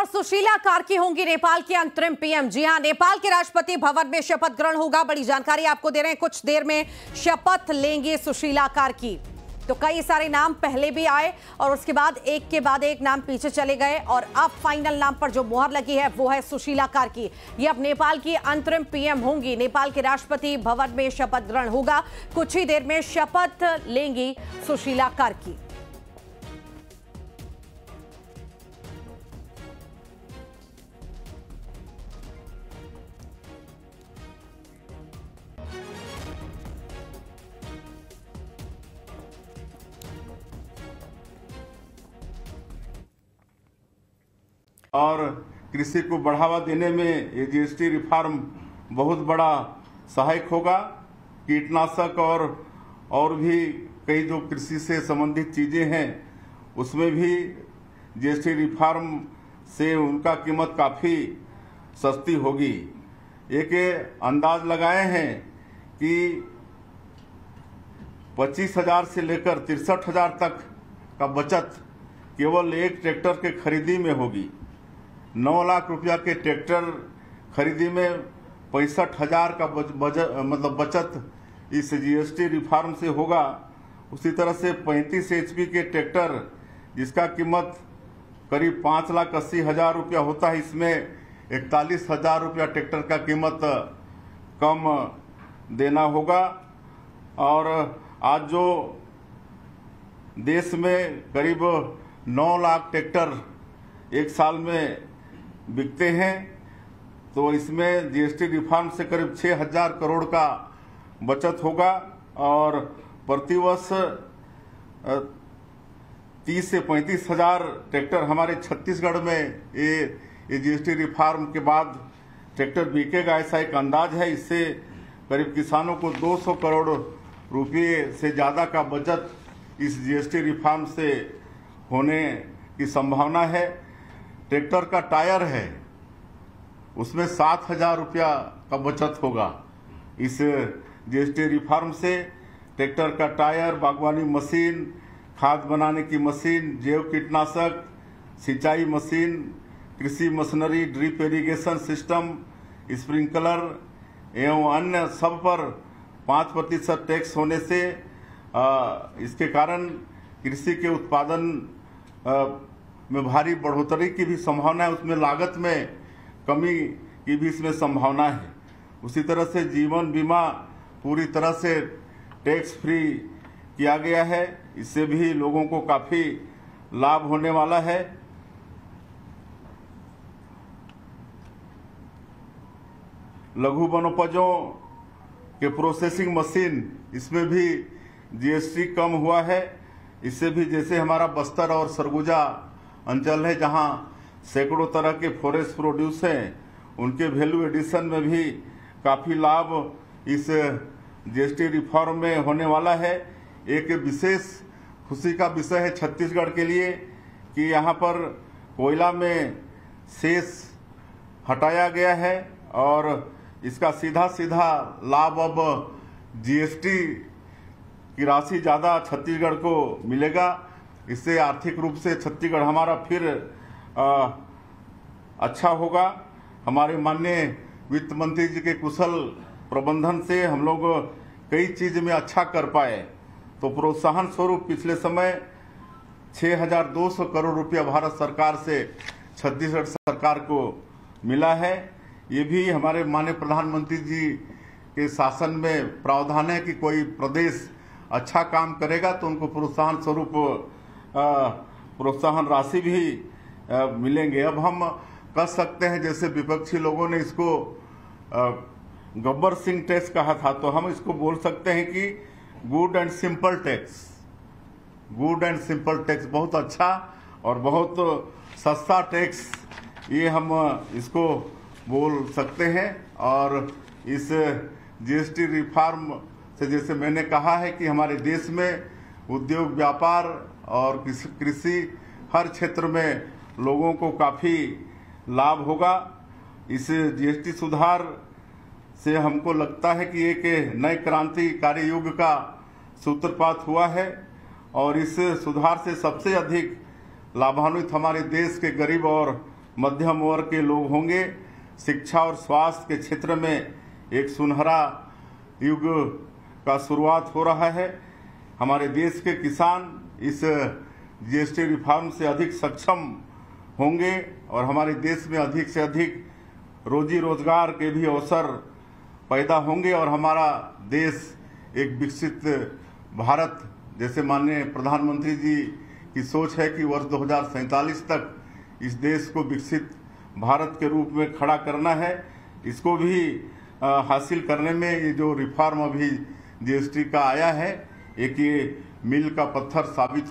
और सुशीला कार्की होंगी नेपाल की अंतरिम पीएम। जी हां, नेपाल के राष्ट्रपति भवन में शपथ ग्रहण होगा। बड़ी जानकारी आपको दे रहे हैं, कुछ देर में शपथ लेंगे सुशीला कार्की। तो कई सारे नाम पहले भी आए और उसके बाद एक के बाद एक नाम पीछे चले गए और अब फाइनल नाम पर जो मुहर लगी है वो है सुशीला कार्की। ये अब नेपाल की अंतरिम पीएम होंगी। नेपाल के राष्ट्रपति भवन में शपथ ग्रहण होगा। कुछ ही देर में शपथ लेंगी सुशीला कार्की। और कृषि को बढ़ावा देने में ये जीएसटी रिफॉर्म बहुत बड़ा सहायक होगा। कीटनाशक और भी कई जो कृषि से संबंधित चीज़ें हैं उसमें भी जीएसटी रिफॉर्म से उनका कीमत काफ़ी सस्ती होगी। एक अंदाज लगाए हैं कि 25,000 से लेकर 63,000 तक का बचत केवल एक ट्रैक्टर के खरीदी में होगी। 9 लाख रुपया के ट्रैक्टर खरीदी में 65,000 का बचत इस जीएसटी रिफॉर्म से होगा। उसी तरह से 35 HP के ट्रैक्टर जिसका कीमत करीब 5,80,000 रुपया होता है, इसमें 41,000 रुपया ट्रैक्टर का कीमत कम देना होगा। और आज जो देश में करीब 9 लाख ट्रैक्टर एक साल में बिकते हैं, तो इसमें जीएसटी रिफॉर्म से करीब 6,000 करोड़ का बचत होगा और प्रतिवर्ष 30 से 35,000 ट्रैक्टर हमारे छत्तीसगढ़ में ये जीएसटी रिफॉर्म के बाद ट्रैक्टर बिकेगा, ऐसा एक अंदाज है। इससे करीब किसानों को 200 करोड़ रुपये से ज़्यादा का बचत इस जीएसटी रिफॉर्म से होने की संभावना है। ट्रैक्टर का टायर है उसमें 7,000 रुपया का बचत होगा इस जीएसटी रिफॉर्म से। ट्रैक्टर का टायर, बागवानी मशीन, खाद बनाने की मशीन, जैव कीटनाशक, सिंचाई मशीन, कृषि machinery, drip irrigation system, sprinkler एवं अन्य सब पर 5% टैक्स होने से इसके कारण कृषि के उत्पादन में भारी बढ़ोतरी की भी संभावना है। उसमें लागत में कमी की भी इसमें संभावना है। उसी तरह से जीवन बीमा पूरी तरह से टैक्स फ्री किया गया है, इससे भी लोगों को काफ़ी लाभ होने वाला है। लघु वनोपजों के प्रोसेसिंग मशीन, इसमें भी जीएसटी कम हुआ है। इससे भी जैसे हमारा बस्तर और सरगुजा अंचल है जहां सैकड़ों तरह के फॉरेस्ट प्रोड्यूस हैं, उनके वैल्यू एडिशन में भी काफ़ी लाभ इस जीएसटी रिफॉर्म में होने वाला है। एक विशेष खुशी का विषय है छत्तीसगढ़ के लिए कि यहाँ पर कोयला में सेस हटाया गया है और इसका सीधा सीधा लाभ अब जीएसटी की राशि ज़्यादा छत्तीसगढ़ को मिलेगा। इससे आर्थिक रूप से छत्तीसगढ़ हमारा फिर अच्छा होगा। हमारे माननीय वित्त मंत्री जी के कुशल प्रबंधन से हम लोग कई चीज़ में अच्छा कर पाए। तो प्रोत्साहन स्वरूप पिछले समय 6,200 करोड़ रुपया भारत सरकार से छत्तीसगढ़ सरकार को मिला है। ये भी हमारे माननीय प्रधानमंत्री जी के शासन में प्रावधान है कि कोई प्रदेश अच्छा काम करेगा तो उनको प्रोत्साहन स्वरूप प्रोत्साहन राशि भी मिलेंगे। अब हम कह सकते हैं, जैसे विपक्षी लोगों ने इसको गब्बर सिंह टैक्स कहा था, तो हम इसको बोल सकते हैं कि good and simple tax. Good and simple tax, बहुत अच्छा और बहुत सस्ता टैक्स, ये हम इसको बोल सकते हैं। और इस जीएसटी रिफॉर्म से, जैसे मैंने कहा है कि हमारे देश में उद्योग, व्यापार और कृषि हर क्षेत्र में लोगों को काफ़ी लाभ होगा। इस जीएसटी सुधार से हमको लगता है कि एक नए क्रांतिकारी युग का सूत्रपात हुआ है और इस सुधार से सबसे अधिक लाभान्वित हमारे देश के गरीब और मध्यम वर्ग के लोग होंगे। शिक्षा और स्वास्थ्य के क्षेत्र में एक सुनहरा युग का शुरुआत हो रहा है। हमारे देश के किसान इस जीएसटी रिफॉर्म से अधिक सक्षम होंगे और हमारे देश में अधिक से अधिक रोजी रोजगार के भी अवसर पैदा होंगे और हमारा देश एक विकसित भारत, जैसे माननीय प्रधानमंत्री जी की सोच है कि वर्ष 2047 तक इस देश को विकसित भारत के रूप में खड़ा करना है, इसको भी हासिल करने में ये जो रिफॉर्म अभी जीएसटी का आया है, एक ये मील का पत्थर साबित